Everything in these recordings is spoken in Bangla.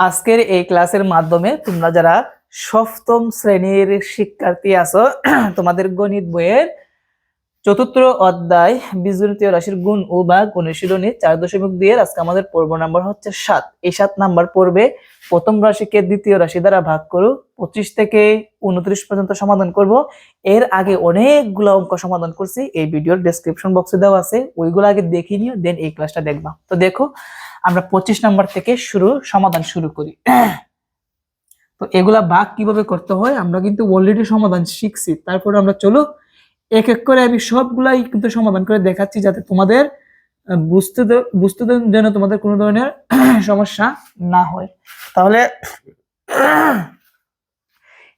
আজকের এই ক্লাসের মাধ্যমে তোমরা যারা সপ্তম শ্রেণীর শিক্ষার্থী আছো তোমাদের গণিত বইয়ের চতুর্থ অধ্যায় বীজগণিতীয় রাশির গুণ ও ভাগ অনুশীলনী 4.2 আজকে আমাদের পর্ব নাম্বার হচ্ছে 7। এই 7 নাম্বার পর্বে প্রথম রাশিকে দ্বিতীয় রাশি দ্বারা ভাগ করো, 25 থেকে 29 পর্যন্ত সমাধান করব। এর আগে অনেকগুলো অঙ্ক সমাধান করছি, এই ভিডিওর ডেসক্রিপশন বক্সে দেওয়া আছে, ওইগুলো আগে দেখে নিও, দেন এই ক্লাসটা দেখবা। তো দেখো আমরা 25 নাম্বার থেকে সমাধান শুরু করি। তো এগুলা ভাগ কিভাবে করতে হয় আমরা কিন্তু অলরেডি সমাধান শিখছি, তারপর আমরা চলো এক এক করে আমি সবগুলাই কিন্তু সমাধান করে দেখাচ্ছি, যাতে তোমাদের বুঝতে যেন তোমাদের কোনো ধরনের সমস্যা না হয়। তাহলে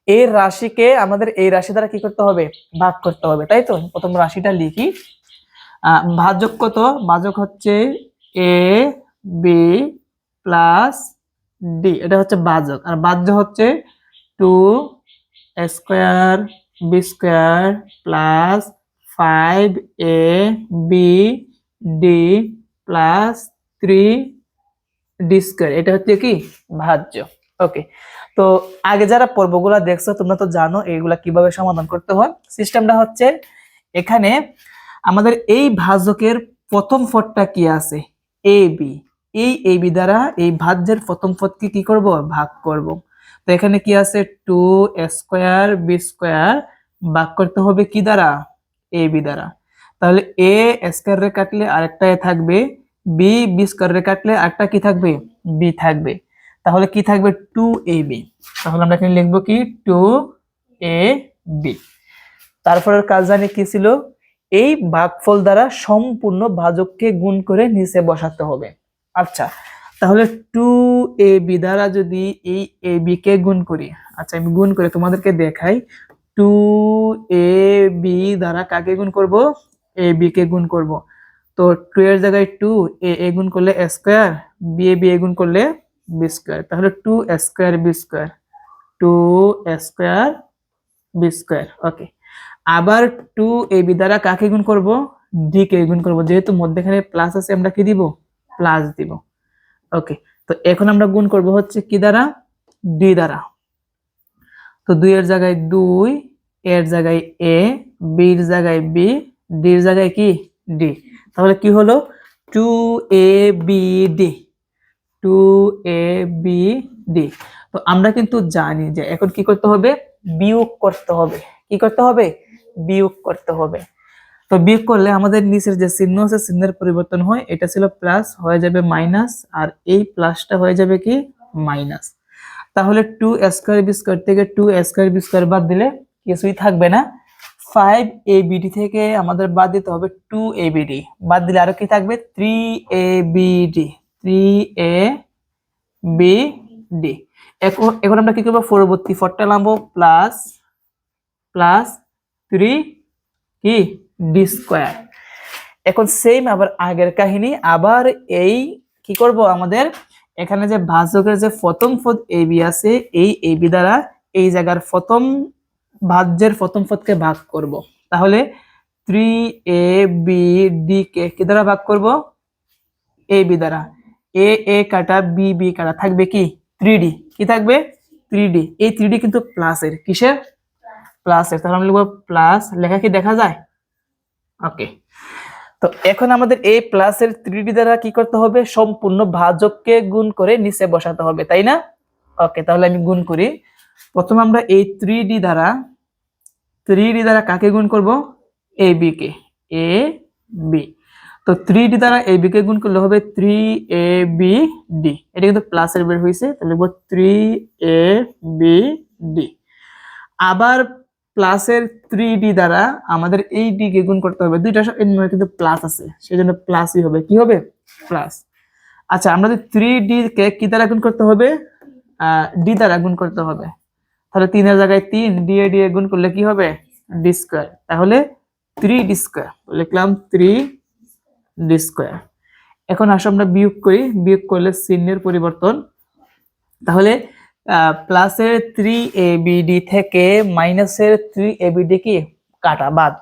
এই রাশিকে আমাদের এই রাশি দ্বারা কি করতে হবে? ভাগ করতে হবে, তাই তো। প্রথম রাশিটা লিখি। ভাজক কত? ভাজক হচ্ছে এ বি প্লাস ডি, এটা হচ্ছে ভাজক। আর বাহ্য হচ্ছে 2 b square plus 5ab d plus 3d square, এটা হচ্ছে কি ভাজ্য। ওকে, তো আগে যারা পর্বগুলা দেখছো তোমরা তো জানো এইগুলা কিভাবে সমাধান করতে হয়। সিস্টেমটা হচ্ছে, এখানে আমাদের এই ভাজকের প্রথম পদটা কি আছে? A B. এই এ বি দ্বারা এই ভাজ্যের প্রথম পদকে কি করব? ভাগ করব। তো এখানে কি আছে? 2 বি স্কোয়ার ভাগ করতে হবে কি দ্বারা? এ বি দ্বারা। তাহলে এ স্কোয়ারে কাটলে আরেকটা এ থাকবে, বি বি স্কোয়ারে কাটলে আরেকটা কি থাকবে? বি থাকবে। তাহলে কি থাকবে? 2ab। তাহলে আমরা এখানে লিখবো কি? 2ab। তারপরের কাজ জানি কি ছিল? এই ভাগফল দ্বারা সম্পূর্ণ ভাজককে গুণ করে নিচে বসাতে হবে। আচ্ছা, তাহলে 2ab দ্বারা যদি এই ab কে গুণ করি, আচ্ছা আমি গুণ করে তোমাদেরকে দেখাই। 2ab দ্বারা কাকে গুণ করব? ab কে গুণ করব। তো 2 এর জায়গায় 2, a গুণ করলে a স্কয়ার, b গুণ করলে b স্কয়ার। তাহলে 2 square b square, 2 square b square. Okay, আবার 2ab দ্বারা কাকে গুণ করব? d কে গুণ করব। যেহেতু মধ্যখানে প্লাস আছে আমরা কি দিব? প্লাস দিব। ওকে, তো এখন আমরা গুণ করব হচ্ছে কি দ্বারা? d দ্বারা। তো 2 এর জায়গায় 2, এর জায়গায় a, b এর জায়গায় b, d এর জায়গায় কি? d। তাহলে কি হলো? 2abd, 2abd। তো আমরা কিন্তু জানি যে এখন কি করতে হবে? বিয়োগ করতে হবে। কি করতে হবে? বিয়োগ করতে হবে। তো বিয়োগ করলে আমাদের নিচের যে চিহ্ন আছে চিহ্নের পরিবর্তন হয়, এটা ছিল প্লাস হয়ে যাবে মাইনাস, আর এই প্লাসটা হয়ে যাবে কি? মাইনাস। তাহলে 2 স্কয়ার বি স্কয়ার থেকে 2 স্কয়ার বি স্কয়ার বাদ দিলে কিছুই থাকবে না। 5abd থেকে আমাদের বাদ দিতে হবে 2abd, বাদ দিলে আরো কি থাকবে? 3abd, 3abd। এখন আমরা কি করব? পরবর্তী পদটা নামবো প্লাস প্লাস 3 কি ডি স্কয়ার। এখন সেম আবার আগের কাহিনী, আবার এই কি করব? আমাদের এখানে যে ভাজকের যে প্রথম পদ ab আছে, এই ab দ্বারা এই জায়গার প্রথম ভাজ্যের প্রথম পদকে ভাগ করব। তাহলে 3abd কে কি দ্বারা ভাগ করব? ab দ্বারা। a কাটা b কাটা থাকবে কি? 3d। কি থাকবে? 3d। এই 3d কিন্তু প্লাসের, কিসের? প্লাসের। তাহলে আমরা লিখব প্লাস, লেখা কি দেখা যায়? ওকে, তো এখন আমাদের এই প্লাসের 3d দ্বারা কি করতে হবে? সম্পূর্ণ ভাজককে গুণ করে নিচে বসাতে হবে, তাই না? ওকে, তাহলে আমি গুণ করি। প্রথমে আমরা এই 3d দ্বারা কাকে গুণ করব? ab কে, ab। তো 3d দ্বারা ab কে গুণ করলে হবে 3abd। এটা কিন্তু প্লাসের বের হইছে, তাহলে লিখব 3abd। আবার প্লাসের 3d দ্বারা আমাদের এই d কে গুণ করতে হবে। দুইটা কিন্তু প্লাস আছে, সেজন্য প্লাসই হবে। কি হবে? প্লাস। আচ্ছা, আমাদের 3d কে কি দ্বারা গুণ করতে হবে? d দ্বারা গুণ করতে হবে। তাহলে 3 এর জায়গায় 3, d এ গুণ করলে কি হবে? d square. তাহলে 3d স্কয়ার লিখলাম, 3d স্কয়ার। এখন আসো আমরা বিয়োগ করি। বিয়োগ করলে চিহ্নের পরিবর্তন। তাহলে প্লাসের 3abd থেকে মাইনাসের 3abd কি কাটা বাদ।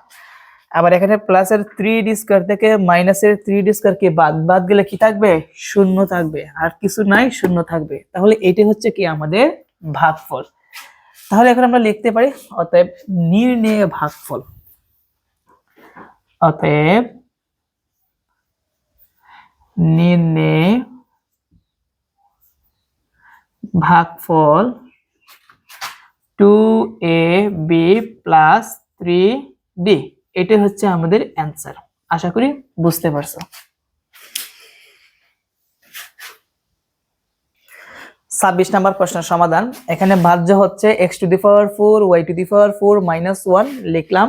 আবার এখানে প্লাসের 3d স্কয়ার থেকে মাইনাসের 3d স্কয়ার কে বাদ গেলে কি থাকবে, শূন্য থাকবে, আর কিছু নাই, শূন্য থাকবে। তাহলে এটি হচ্ছে কি আমাদের ভাগফল। তাহলে এখন আমরা লিখতে পারি অতএব নির্ণেয় ভাগফল, অতএব নির্ণেয় ভাগফল 2ab প্লাস 3d, এটাই হচ্ছে আমাদের অ্যান্সার। আশা করি বুঝতে পারছো। 26 নম্বর প্রশ্নের সমাধান। এখানে ভাজ্য হচ্ছে x to the power 4 y to the power 4 minus 1 লিখলাম,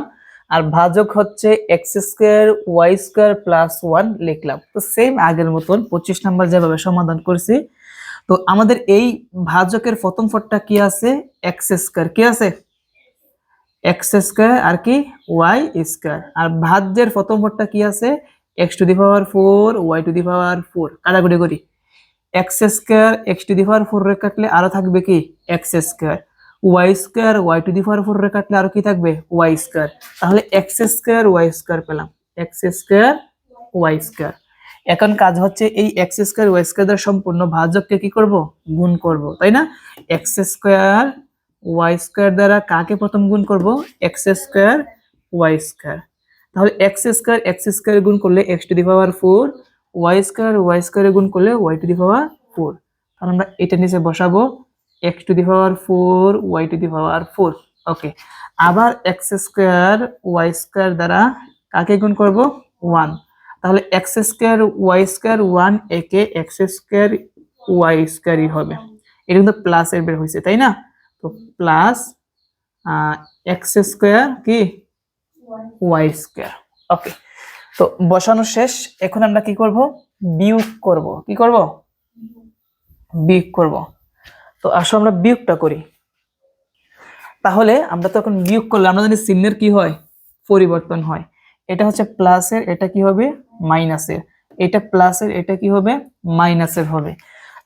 আর ভাজক হচ্ছে x square y square plus 1 লিখলাম। তো সেম আগের মতন 25 নম্বর যেভাবে সমাধান করছি। তো আমাদের এই ভাজকের প্রথম পদটা কি আছে, x স্কয়ার, কি আছে x স্কয়ার আর কি y স্কয়ার, আর ভাজ্যের প্রথম পদটা কি আছে x to the power 4 y to the power 4, কাটাকুটি করি, x square x to the power 4 রে কাটলে আরো থাকবে কি x square, y square y to the power 4 রে কাটলে আরো কি থাকবে y স্কয়ার। তাহলে x স্কয়ার y স্কয়ার পেলাম, x স্কয়ার y স্কয়ার। এখন কাজ হচ্ছে এই x স্কয়ার y স্কয়ার দ্বারা সম্পূর্ণ ভাজককে কি করব, গুণ করব, তাই না? x স্কয়ার y স্কয়ার দ্বারা কাকে প্রথম গুণ করব, x স্কয়ার y স্কয়ার। তাহলে x স্কয়ার গুণ করলে x to the power 4, y square গুণ করলে y টু দি পাওয়ার 4। তাহলে আমরা এটা নিচে বসাবো x to the power 4 y to the power 4। Okay, আবার x স্কয়ার y স্কয়ার দ্বারা কাকে গুণ করব, 1। তাহলে x স্কয়ার y স্কয়ার 1 একে x স্কয়ার y স্কয়ারই হবে। এটা কিন্তু প্লাস এর বের হইছে, তাই না? তো প্লাস x স্কয়ার কি y স্কয়ার। ওকে, তো বসানো শেষ। এখন আমরা কি করব, বিয়োগ করব। কি করব, বিয়োগ করব। তো আসলে আমরা বিয়োগটা করি। তাহলে আমরা তো এখন বিয়োগ করলে আমরা জানি চিহ্নের কি হয়, পরিবর্তন হয়। এটা হচ্ছে প্লাসের, এটা কি হবে মাইনাসের, এটা প্লাসের, এটা কি হবে মাইনাসের হবে।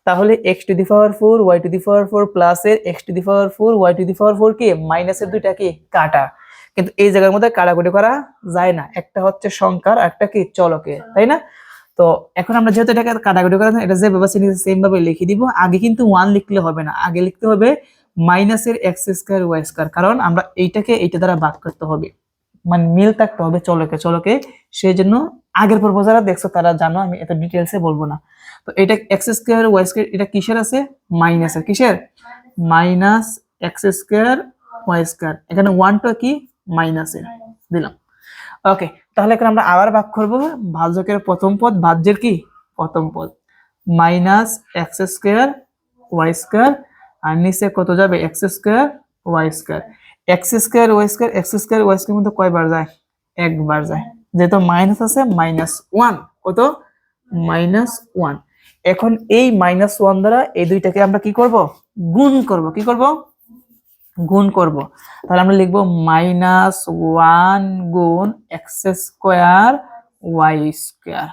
তাহলে x to the power 4 y to the power 4 প্লাসের x to the power 4 y to the power 4 কি মাইনাসের দুইটা কি কাটা, কিন্তু এই জায়গার মধ্যে কাটাকুটি করা যায় না, একটা হচ্ছে সংখ্যার একটা কি চলকের, তাই না? তো এখন আমরা যেহেতু এটাকে কাটাকুটি করা, এটা যেভাবে চিহ্নিত সেম ভাবে লিখে দিব। আগে কিন্তু 1 লিখলে হবে না, আগে লিখতে হবে মাইনাসের x স্কয়ার y স্কয়ার, কারণ আমরা এইটাকে এইটা দ্বারা ভাগ করতে হবে, মানে মিল থাকতে হবে চলকে চলকে। সেই জন্য আগের পর্ব যারা দেখছো তারা জানো, আমি এত ডিটেইলসে বলবো না। তো এটা x স্কয়ার y স্কয়ার, এটা কিসের আছে, মাইনাসের, কিসের minus x square y square. এখানে 1টা কি মাইনাসের দিলাম। ওকে, তাহলে এখন আমরা আবার ভাগ করব ভাজকের প্রথম পদ, ভাজ্যের কি প্রথম পদ, minus x square y square, আর নিচে কত যাবে x square y square. x square y square, x square y square মধ্যে কয়বার যায়, একবার যায়, যেহেতু মাইনাস আছে মাইনাস 1, কত মাইনাস 1। এখন এই মাইনাস 1 দ্বারা এই দুইটাকে আমরা কি করব, গুণ করব। কি করব, গুণ করব। তাহলে আমরা লিখব মাইনাস 1 গুণ x স্কয়ার y স্কয়ার।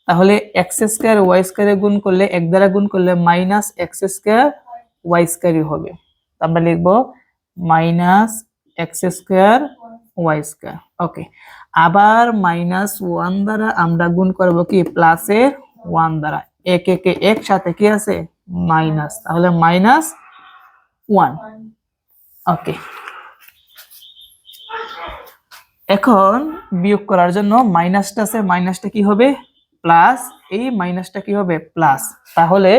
তাহলে x স্কয়ার y স্কয়ারে গুণ করলে, এক দ্বারা গুণ করলে মাইনাস x স্কয়ার y স্কয়ারই হবে। আমরা লিখব minus x square y square. Okay, আবার মাইনাস 1 দ্বারা আমরা গুণ করব কি প্লাসের 1 দ্বারা, এক একে এক, সাথে কি আছে মাইনাস, তাহলে মাইনাস 1। ওকে, এখন বিয়োগ করার জন্য মাইনাসটা আছে, মাইনাসটা কি হবে প্লাস, এই মাইনাসটা কি হবে প্লাস। তাহলে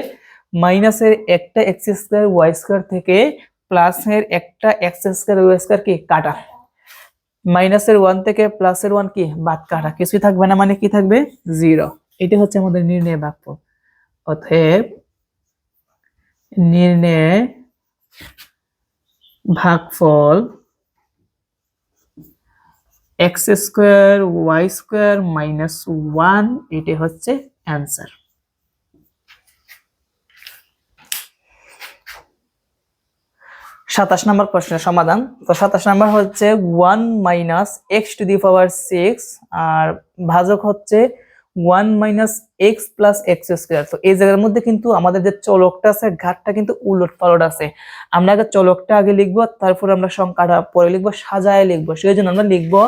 মাইনাসের একটা x স্কয়ার y স্কয়ার থেকে প্লাসের একটা x স্কয়ার y স্কয়ার কি কাটা, মাইনাসের 1 থেকে প্লাসের 1 কি বাদ কাটা, কিছুই থাকবে না, মানে কি থাকবে 0। এটা হচ্ছে আমাদের নির্ণয় ভাগফল। অতএব নির্ণয় ভাগফল x square y square minus 1, এটা হচ্ছে অ্যান্সার। 27 নম্বর প্রশ্নের সমাধান। তো 27 নম্বর হচ্ছে 1 minus x to the power 6, আর ভাজক হচ্ছে 1 minus x plus x square. তো এই জায়গার মধ্যে কিন্তু আমাদের যে চলকটা আছে ঘাতটা কিন্তু উলট পালট আছে। আমরা আগে চলকটা আগে লিখবো, তারপর আমরা সংখ্যাটা পরে লিখবো, সাজায় লিখবো। সেই জন্য আমরা লিখবো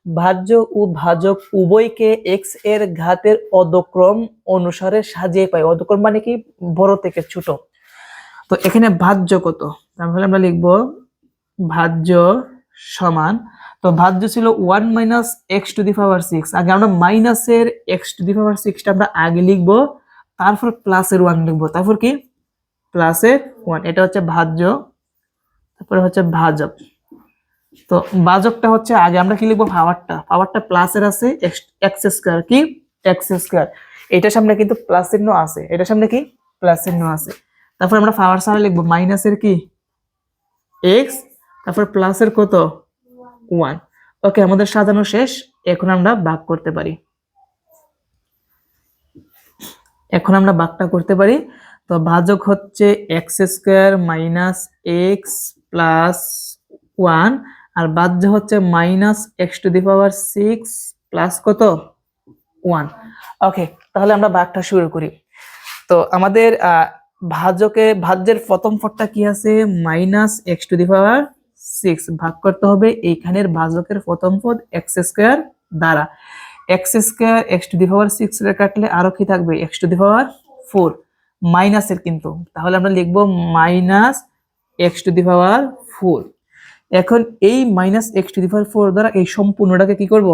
ভাজ্য ও ভাজক উভয়কে এক্স এর ঘাতের অধক্রম অনুসারে সাজিয়ে পাই। অধক্রম মানে কি, বড় থেকে ছোট। তো এখানে ভাজ্য কত, তাহলে আমরা লিখবো ভাজ্য সমান, তো ভাজ্য ছিল 1 minus x to the power 6। আগে আমরা মাইনাসের এক্স টু দি পাওয়ার 6টা আমরা আগে লিখবো, তারপর প্লাসের 1 লিখবো, তারপর কি প্লাসের 1। এটা হচ্ছে ভাজ্য, তারপরে হচ্ছে ভাজক। তো ভাজকটা হচ্ছে আগে আমরা কি লিখবো, পাওয়ারটা প্লাসের আছে, এক্স স্কয়ার কি এক্স স্কয়ার, এটার সামনে কিন্তু প্লাস চিহ্ন আছে, এটার সামনে কি প্লাস চিহ্ন আছে। তারপর আমরা পাওয়ার সামনে লিখবো মাইনাসের কি এক্স, তারপর প্লাসের কত 1। ওকে, আমাদের সাজানো শেষ, এখন আমরা ভাগ করতে পারি। এখন আমরা ভাগটা করতে পারি। তো ভাজক হচ্ছে x square minus x plus 1, আর ভাজ্য হচ্ছে minus x to the power 6 plus কত 1। ওকে, তাহলে আমরা ভাগটা শুরু করি। তো আমাদের ভাজ্যের প্রথম পদটা কি আছে, minus x to the power 6, ভাগ করতে হবে এইখানের ভাজকের প্রথম পদ এক্স স্কয়ার দ্বারা। X square x to the power 6 এর কাটলে আরো কি থাকবে, এক্স টু দি পাওয়ার 4 মাইনাসের কিন্তু, তাহলে আমরা লিখবো minus x to the power 4। এখন এই minus x to the power 4 দ্বারা এই সম্পূর্ণটাকে কি করব,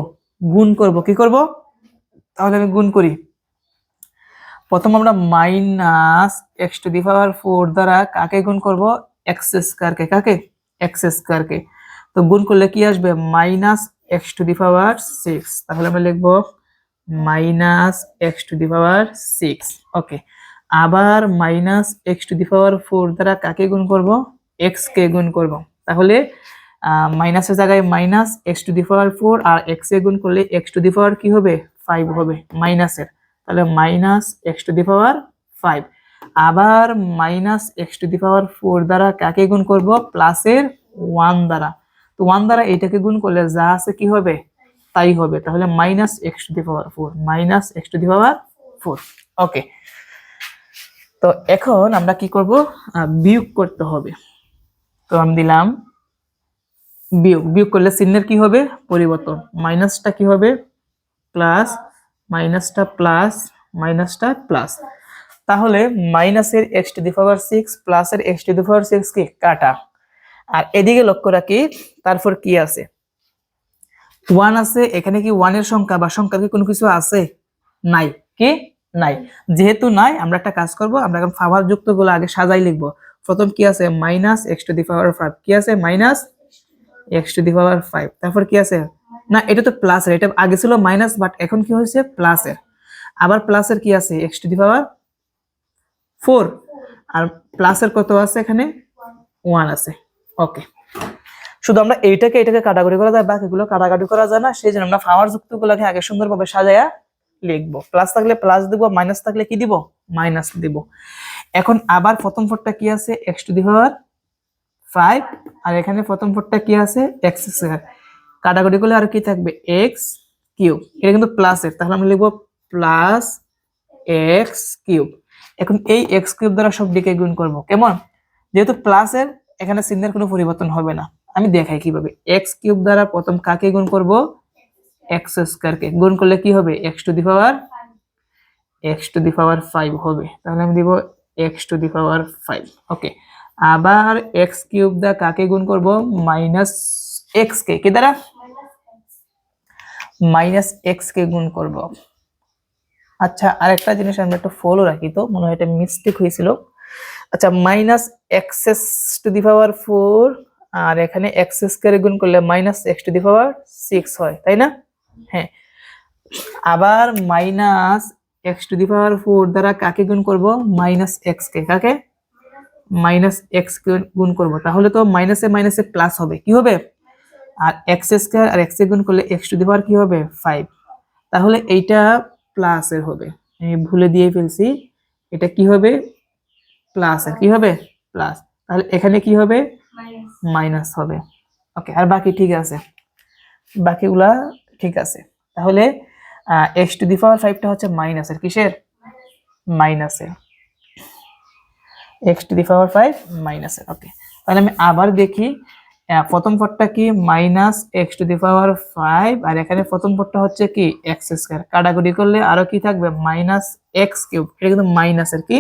গুণ করব। কি করব, তাহলে আমি গুণ করি। প্রথম আমরা minus x to the power 4 দ্বারা কাকে গুণ করব, এক্স স্কয়ারকে। কাকে, এক্স স্কয়ারকে। তো গুণ করলে কি আসবে, minus x to the power 6। তাহলে আমরা লিখব minus x to the power 6। ওকে, আবার minus x to the power 4 দ্বারা কাকে গুণ করব, এক্স কে গুণ করব। তাহলে মাইনাসের জায়গায় minus x to the power 4, আর এক্স এ গুণ করলে এক্স টু দি পাওয়ার কি হবে 5 হবে মাইনাসের। তাহলে মাইনাস এক্স টু দি পাওয়ার 5। আবার minus x to the power 4 দ্বারা কাকে গুণ করব, প্লাসের 1 দ্বারা। তো 1 দ্বারা এটাকে গুণ করলে যা আছে কি হবে তাই হবে। তাহলে minus x to the power 4, minus x to the power 4। Okay, তো এখন আমরা কি করব, বিয়োগ করতে হবে। তো আমি দিলাম বিয়োগ। বিয়োগ করলে চিহ্নের কি হবে পরিবর্তন, মাইনাসটা কি হবে প্লাস, মাইনাসটা প্লাস, মাইনাসটা প্লাস। তাহলে মাইনাসের এক্স টু দি পাওয়ার 6 প্লাসের এক্স টু দি পাওয়ার 6 কি কাটা। আর এদিকে লক্ষ্য রাখি, তারপর কি আছে 1 আছে, এখানে কি 1 এর সংখ্যা বা সংখ্যার কি কোনো কিছু আছে, নাই। কি নাই, যেহেতু নাই আমরা একটা কাজ করব, আমরা এখন পাওয়ার যুক্তগুলো আগে সাজাই লিখব। প্রথম কি আছে, মাইনাস এক্স টু দি পাওয়ার 5, কি আছে মাইনাস এক্স টু দি পাওয়ার 5। তারপর কি আছে, না এটা তো প্লাসের, এটা আগে ছিল মাইনাস বাট এখন কি হয়েছে প্লাসের। আবার প্লাসের কি আছে এক্স টু দি পাওয়ার 4, আর প্লাসের কত আছে এখানে 1 আছে। ওকে, শুধু আমরা এইটাকে এটাকে কাটাকুটি করা যায়, বাকিগুলো কাটাকাটি করা যায় না, সেই জন্য আমরা পাওয়ার যুক্তগুলোকে আগে সুন্দরভাবে সাজায়া লিখবো। প্লাস থাকলে প্লাস দিব, মাইনাস থাকলে কি দিব মাইনাস দিব। এখন আবার প্রথম পদটা কি আছে এক্স টু দি পাওয়ার 5, আর এখানে প্রথম পদটা কি আছে এক্স স্কয়ার। কাটাকুটি করলে আর কি থাকবে এক্স কিউব, এটা কিন্তু প্লাসের, তাহলে আমরা লিখবো প্লাস এক্স কিউব। এখন এই এক্স কিউব দ্বারা সব দিকে গুণ করব, কেমন, যেহেতু প্লাসের এখানে চিহ্নের কোনো পরিবর্তন হবে না। আমি দেখাই কিভাবে, এক্স কিউব দ্বারা প্রথম কাকে গুণ করব, এক্স স্কয়ারকে। গুণ করলে কি হবে এক্স টু দি পাওয়ার 5 হবে। তাহলে আমি দিব এক্স টু দি পাওয়ার 5। ওকে, আবার এক্স কিউব দ্বারা কাকে গুণ করব, মাইনাস এক্স কে, কি দ্বারা মাইনাস এক্স কে গুণ করব। আচ্ছা, আরেকটা জিনিস আমরা একটু ফলো রাখি, তো মনে হয় এটা মিস্টেক হয়েছিল। আচ্ছা, minus x to the power 4, আর এখানে এক্স স্কয়ার গুণ করলে minus x to the power 6 হয়, তাই না? হ্যাঁ, আবার minus x to the power 4 দ্বারা কাকে গুণ করব, মাইনাস এক্স কে। কাকে, মাইনাস এক্স কে গুণ করব। তাহলে তো মাইনাসে মাইনাসে প্লাস হবে, কি হবে, আর এক্স স্কয়ার আর এক্স এ গুণ করলে এক্স টু দি পাওয়ার কি হবে 5। তাহলে এইটা প্লাস এর হবে, আমি ভুলে দিয়ে ফেলছি, এটা কি হবে প্লাস এর, কি হবে প্লাস। তাহলে এখানে কি হবে মাইনাস হবে। ওকে, আর বাকি ঠিক আছে, বাকিগুলা ঠিক আছে। তাহলে এক্স টু দি পাওয়ার 5টা হচ্ছে মাইনাসের, কিসের মাইনাসের, এক্স টু দি পাওয়ার 5 মাইনাসের। ওকে, তাহলে আমি আবার দেখি প্রথম পদটা কি মাইনাস এক্স টু দি পাওয়ার 5, আর এখানে প্রথম পদটা হচ্ছে কি এক্স স্কয়ার। কাটাকুটি করলে আরো কি থাকবে মাইনাস এক্স কিউব, এটা কিন্তু মাইনাসের কি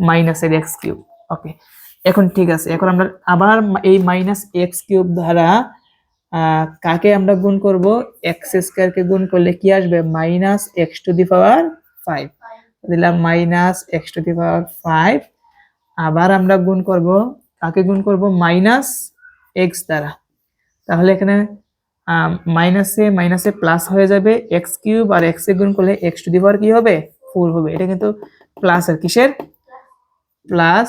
মাইনাসের এক্স কিউব। ওকে, এখন ঠিক আছে, এখন আমরা আবার এই মাইনাস এক্স কিউব দ্বারা কাকে আমরা গুণ করব, এক্স স্কয়ার কে গুণ করলে কি আসবে মাইনাস এক্স টু দি পাওয়ার 5, দিলাম মাইনাস এক্স টু দি পাওয়ার 5। আবার আমরা গুণ করব, কাকে গুণ করব মাইনাস এক্স দ্বারা, তাহলে এখানে মাইনাসে মাইনাসে প্লাস হয়ে যাবে এক্স কিউব, আর এক্স এ গুণ করলে এক্স টু দি পাওয়ার কি হবে 4 হবে। এটা কিন্তু প্লাসের কিসের প্লাস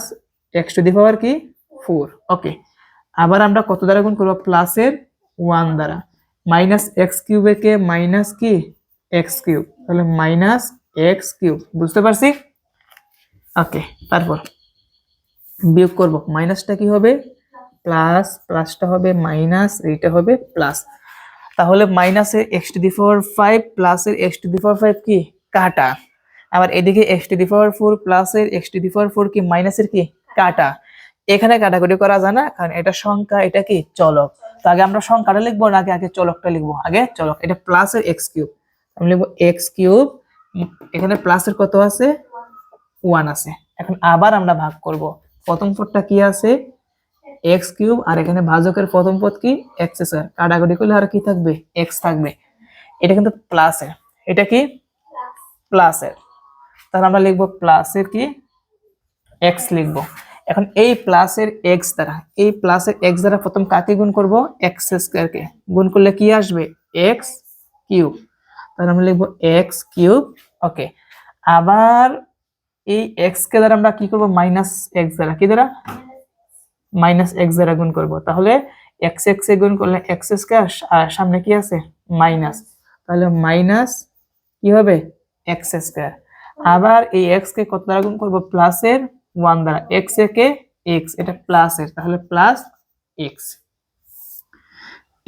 এক্স টু দি পাওয়ার কি 4। ওকে, আবার আমরা কত দ্বারা গুণ করব প্লাসের 1 দ্বারা, মাইনাস এক্স কিউবে কে মাইনাস কি এক্স কিউব, তাহলে মাইনাস এক্স কিউব, বুঝতে পারছি? ওকে, তারপর বিয়োগ করব, মাইনাসটা কি হবে প্লাস, প্লাসটা হবে মাইনাস, এইটা হবে প্লাস। তাহলে মাইনাসে এক্স টু দি পাওয়ার 5 প্লাসের এক্স টু দি পাওয়ার 5 কি কাটা, আবার এদিকে এক্স টু দি পাওয়ার 4 প্লাসের এক্স টু দি পাওয়ার 4 কি মাইনাসের কি কাটা। এখানে কাটাকুটি করা যায় না, কারণ এটা সংখ্যা, এটা কি চলক। তো আগে আমরা সংখ্যাটা লিখবো না আগে চলকটা লিখবো? আগে চলক, এটা প্লাসের এক্স কিউব, আমি লিখবো এক্স কিউব, এখানে প্লাসের কত আছে 1 আছে। এখন আবার আমরা ভাগ করব, প্রথম পদটা কি আছে এক্স কিউব, আর এখানে ভাজকের প্রথম পদ কি এক্স স্কয়ার, কাটাকুটি করলে আর কি থাকবে এক্স থাকবে। এটা কিন্তু প্লাসের, এটা কি প্লাসের, তাহলে আমরা লিখবো প্লাসের কি এক্স লিখবো। এখন এই প্লাসের এক্স দ্বারা, এই প্লাসের এক্স দ্বারা প্রথম কাকে গুণ করব এক্স স্কয়ার কে, গুণ করলে কি আসবে এক্স কিউব, তাহলে আমরা লিখবো এক্স কিউব। ওকে, আবার এই এক্স কে দ্বারা আমরা কি করব মাইনাস এক্স দ্বারা, কি দ্বারা মাইনাস এক্স দ্বারা গুণ করব, তাহলে এক্স এক্স এ গুণ করলে এক্স স্কয়ার, আর সামনে কি আছে মাইনাস, তাহলে মাইনাস কি হবে এক্স স্কয়ার। আবার এই এক্স কে কত দ্বারা গুণ করব প্লাসের 1 দ্বারা, এক্স এ কে এক্স, এটা প্লাসের, তাহলে প্লাস এক্স,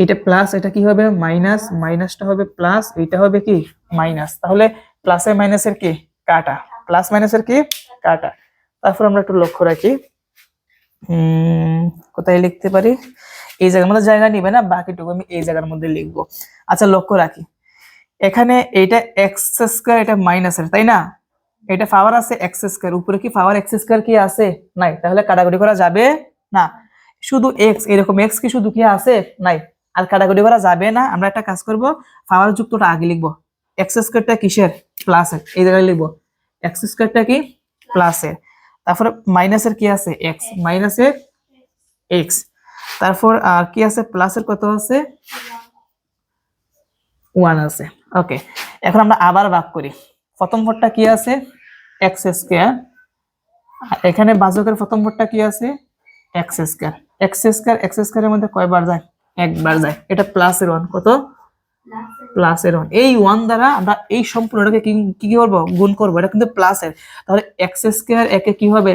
এটা প্লাস, এটা কি হবে মাইনাস, মাইনাসটা হবে প্লাস, এটা হবে কি মাইনাস, তাহলে প্লাসে মাইনাসের কি কাটা, প্লাস মাইনাসের কি কাটা। তারপর আমরা একটু লক্ষ্য রাখি, কোথায় লিখতে পারি, এই জায়গার মধ্যে জায়গা নিবে না, বাকিটুকু আমি এই জায়গার মধ্যে লিখবো। আচ্ছা, লক্ষ্য রাখি, এখানে এটা এক্স স্কয়ার, এটা মাইনাসের, তাই না, এটা পাওয়ার আছে এক্স স্কয়ার, উপরে কি পাওয়ার এক্স স্কয়ার কি আছে নাই, তাহলে কাটাকুটি করা যাবে না, শুধু এক্স, এরকম এক্স কি শুধু কি আছে নাই, আর কাটাকুটি করা যাবে না। আমরা একটা কাজ করব, পাওয়ার যুক্তটা আগে লিখবো, এক্স স্কয়ারটা কিসের প্লাসের, এই জায়গায় লিখবো এক্স স্কয়ারটা কি প্লাসের, তারপর মাইনাসের কি আছে এক্স, মাইনাসের এক্স, তারপর আর কি আছে প্লাসের কত আছে 1 আছে। ওকে, এখন আমরা আবার ভাগ করি, প্রথম পদটা কি আছে এক্স স্কয়ার, এখানে ভাজকের প্রথম পদটা কি আছে x square, x square x স্কয়ারের মধ্যে কয়বার যায় একবার যায়, এটা প্লাসের 1, কত প্লাসের 1, এই 1 দ্বারা আমরা এই সম্পূর্ণটাকে কি কি করব গুণ করব, এটা কিন্তু প্লাসের, তাহলে এক্স স্কয়ার একে কি হবে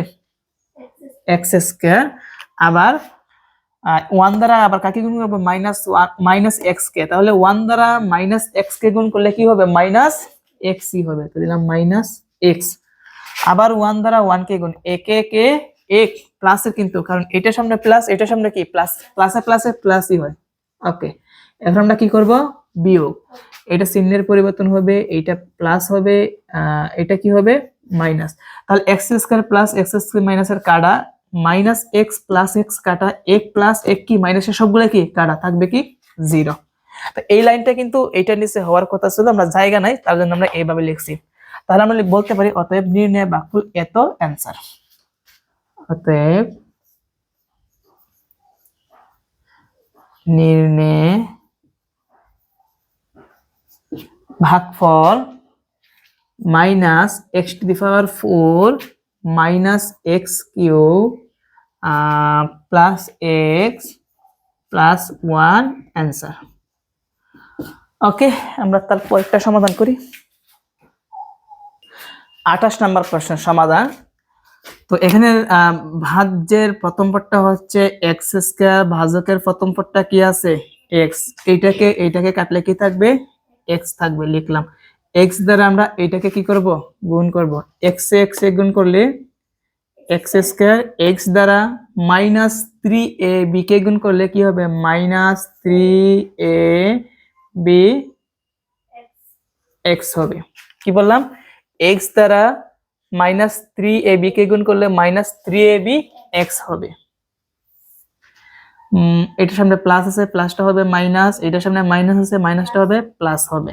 এক্স স্কয়ার, আবার 1 দ্বারা আবার কাকে গুণ করব মাইনাস এক্স কে, তাহলে 1 দ্বারা মাইনাস এক্স কে গুণ করলে কি হবে মাইনাস এক্স ই হবে, তো দিলাম মাইনাস এক্স। আবার 1 দ্বারা 1 কে গুণ, একে কে এক প্লাসের, কিন্তু কারণ এটা সামনে প্লাস, এটা সামনে কি প্লাস, প্লাসে প্লাসে প্লাসই হয়। ওকে, এখন আমরা কি করব বিয়োগ, এটা চিহ্নের পরিবর্তন হবে, এটা প্লাস হবে, এটা কি হবে মাইনাস, তাহলে x square plus x square মাইনাসের কাটা, মাইনাস এক্স প্লাস এক্স কাটা, এক প্লাস এক কি মাইনাসের সবগুলো কি কাটা, থাকবে কি 0। তো এই লাইনটা কিন্তু এইটার নিচে হওয়ার কথা ছিল, আমরা জায়গা নাই, তার জন্য আমরা এইভাবে লিখছি। তাহলে আমরা বলতে পারি অতএব নির্ণয় ভাগফল এত অ্যান্সার, অতএব নির্ণয় ভাগফল minus x to the power 4 minus x cube plus x plus 1 answer. Okay, আমরা তারপর একটা সমাধান করি। 28 নম্বর প্রশ্নের সমাধান। তো এখানে ভাজ্যের প্রথম পদটা হচ্ছে এক্স স্কয়ার, ভাজকের প্রথম পদটা কি আছে এক্স, এইটাকে কাটলে কি থাকবে এক্স থাকবে, লিখলাম এক্স দ্বারা আমরা এইটাকে কি করব গুণ করব, এক্স এ গুণ করলে এক্স স্কয়ার, এক্স দ্বারা মাইনাস 3ab কে গুণ করলে কি হবে মাইনাস 3ab x হবে। কি বললাম x দ্বারা মাইনাস 3ab কে গুণ করলে মাইনাস 3ab x হবে। এটার সামনে প্লাস আছে প্লাসটা হবে মাইনাস, এটার সামনে মাইনাস আছে মাইনাসটা হবে প্লাস হবে।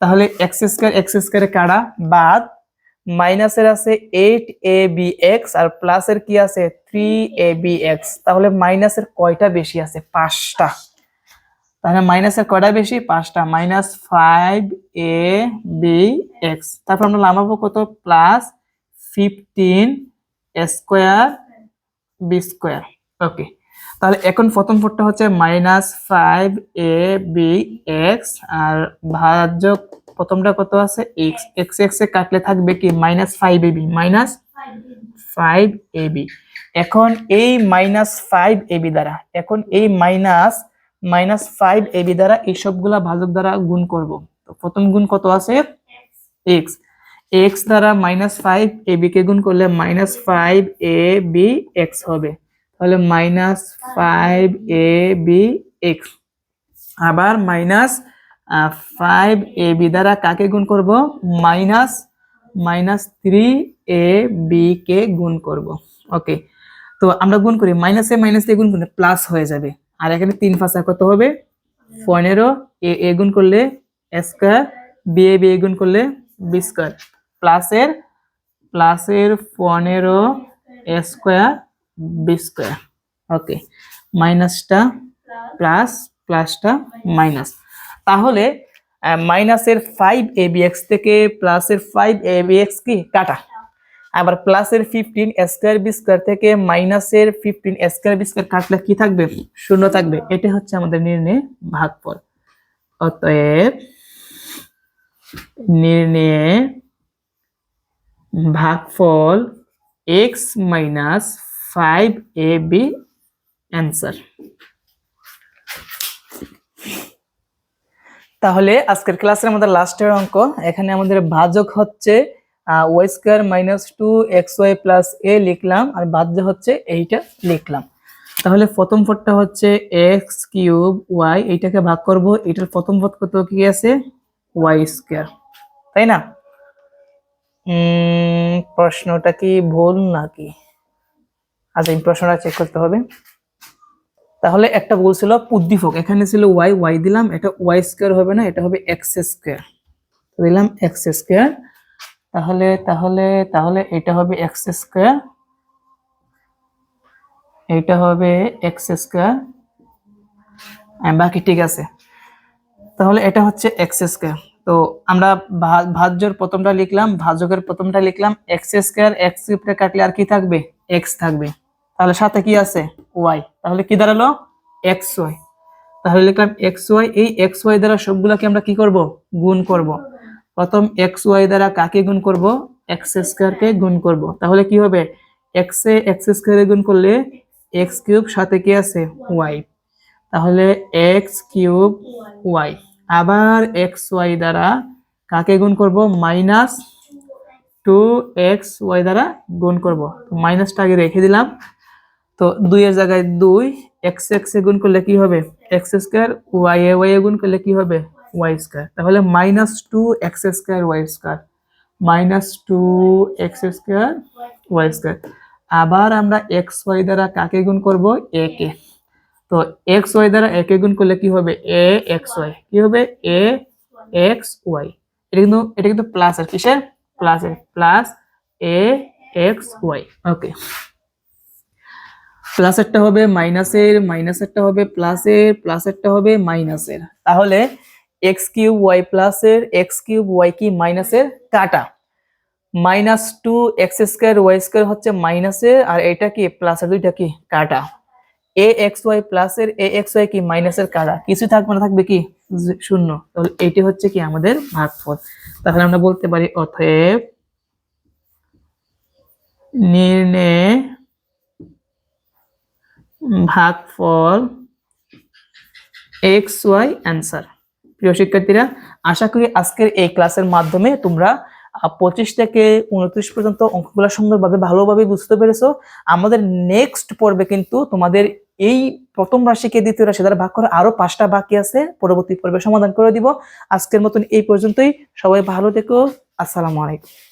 তাহলে এক্স স্কয়ার কাটা বাদ মাইনাসের আছে 8abx আর প্লাসের কি আছে 3abx। তাহলে মাইনাসের কয়টা বেশি আছে 5টা। তাহলে মাইনাসের কয়টা বেশি 5টা, মাইনাস 5abx। তারপর আমরা নামাবো কত প্লাস 15 স্কয়ার বি স্কয়ার। ওকে, তাহলে এখন প্রথম পদটা হচ্ছে মাইনাস 5abx আর ভাজ্য প্রথমটা কত আছে x, x এ কাটলে থাকবে কি মাইনাস 5ab, মাইনাস 5ab। এখন এই মাইনাস 5ab দ্বারা মাইনাস 5ab দ্বারা এই সবগুলা ভাজক দ্বারা গুণ করব। তো প্রথম গুণ কত আছে x, x দ্বারা মাইনাস 5ab কে গুণ করলে মাইনাস 5abx হবে। তাহলে মাইনাস 5abx আবার মাইনাস 5ab দ্বারা কাকে গুণ করব মাইনাস 3ab কে গুণ করব। ওকে, তো আমরা গুণ করি মাইনাস দিয়ে গুণ করলে প্লাস হয়ে যাবে। আর এখানে 3 5 কত হবে 15, a গুণ করলে স্কয়ার, b গুণ করলে বি স্কয়ার, প্লাসের 15 স্কয়ার বি স্কয়ার। ওকে, মাইনাসটা প্লাস প্লাসটা মাইনাস। তাহলে মাইনাসের 5abx থেকে প্লাসের 5abx কি কাটা, আবার প্লাসের 15 স্কয়ার বি স্কয়ার থেকে মাইনাসের 15 স্কয়ার বি স্কয়ার কাটলে কি থাকবে শূন্য থাকবে। এটা হচ্ছে আমাদের নির্ণয় ভাগফল। অতএব নির্ণয় ভাগফল x মাইনাস 5ab অ্যান্সার। তাহলে আজকের ক্লাসের আমাদের লাস্টের অঙ্ক, এখানে আমাদের ভাজক হচ্ছে y square minus 2xy plus a লিখলাম আর ভাজ্য হচ্ছে এইটা লিখলাম। তাহলে প্রথম পদটা হচ্ছে x কিউব y, এইটাকে ভাগ করব, এটার প্রথম পদ কত কি আছে y স্কয়ার, তাই না? প্রশ্নটা কি ভুল নাকি? আচ্ছা এই প্রশ্নটা চেক করতে হবে। তাহলে একটা ভুল ছিল, উদ্দীপক এখানে ছিল y দিলাম, এটা y স্কয়ার হবে না, এটা হবে x স্কয়ার দিলাম x স্কয়ার। তাহলে তাহলে তাহলে এটা হবে x স্কয়ার, এটা হবে x স্কয়ার, বাকি ঠিক আছে। তাহলে এটা হচ্ছে x স্কয়ার। তো আমরা ভাজ্যের প্রথমটা লিখলাম, ভাজকের প্রথমটা লিখলাম x স্কয়ার, x কিউবটা কাটলে আর কি থাকবে x থাকবে। তাহলে সাথে কি আছে y, তাহলে কি দাঁড়ালো xy। তাহলে লিখলাম xy, এই xy দ্বারা সবগুলোকে আমরা কি করব গুণ করব। প্রথম xy দ্বারা কাকে গুণ করব x স্কয়ার কে গুণ করব। তাহলে কি হবে x এ x স্কয়ারে গুণ করলে x কিউব সাথে কি আছে y, তাহলে x কিউব y। আবার xy দ্বারা কাকে গুণ করব মাইনাস 2xy দ্বারা গুণ করব। মাইনাসটা আগে রেখে দিলাম, তো 2 এর জায়গায় 2, x এ গুণ করলে কি হবে x স্কয়ার, y এ গুণ করলে কি হবে y স্কয়ার। তাহলে minus 2x square y square, minus 2x square y square. আবার আমরা xy দ্বারা কাকে গুণ করব a কে, তো xy দ্বারা a কে গুণ করলে কি হবে axy, কি হবে axy। এটা কিন্তু প্লাস আর কিসের প্লাসের, প্লাস axy। ওকে, প্লাসেরটা হবে মাইনাসের, মাইনাসেরটা হবে প্লাসের, প্লাসেরটা হবে মাইনাসের। তাহলে x কিউব y প্লাসের, x কিউব y কি মাইনাসের কাটা, minus 2x square y square হচ্ছে মাইনাসের, আর এটা কি প্লাসের, দুইটা কি কাটা। axy প্লাসের axy কি মাইনাসের কাটা, কিছু থাকবে না, থাকবে কি শূন্য। তাহলে এটি হচ্ছে কি আমাদের ভাগফল। তাহলে আমরা বলতে পারি অতএব নির্ণয় ভাগফল xy অ্যান্সার। প্রিয় শিক্ষার্থীরা, আশা করি আজকের এই ক্লাসের মাধ্যমে তোমরা 25 থেকে 29 পর্যন্ত অঙ্কগুলো সুন্দরভাবে ভালোভাবে বুঝতে পেরেছো। আমাদের নেক্সট পর্বে কিন্তু তোমাদের এই প্রথম রাশিকে দ্বিতীয় রাশি দ্বারা ভাগ করে আরো 5টা বাকি আছে, পরবর্তী পর্বে সমাধান করে দিব। আজকের মতন এই পর্যন্তই। সবাই ভালো থেকো। আসসালামু আলাইকুম।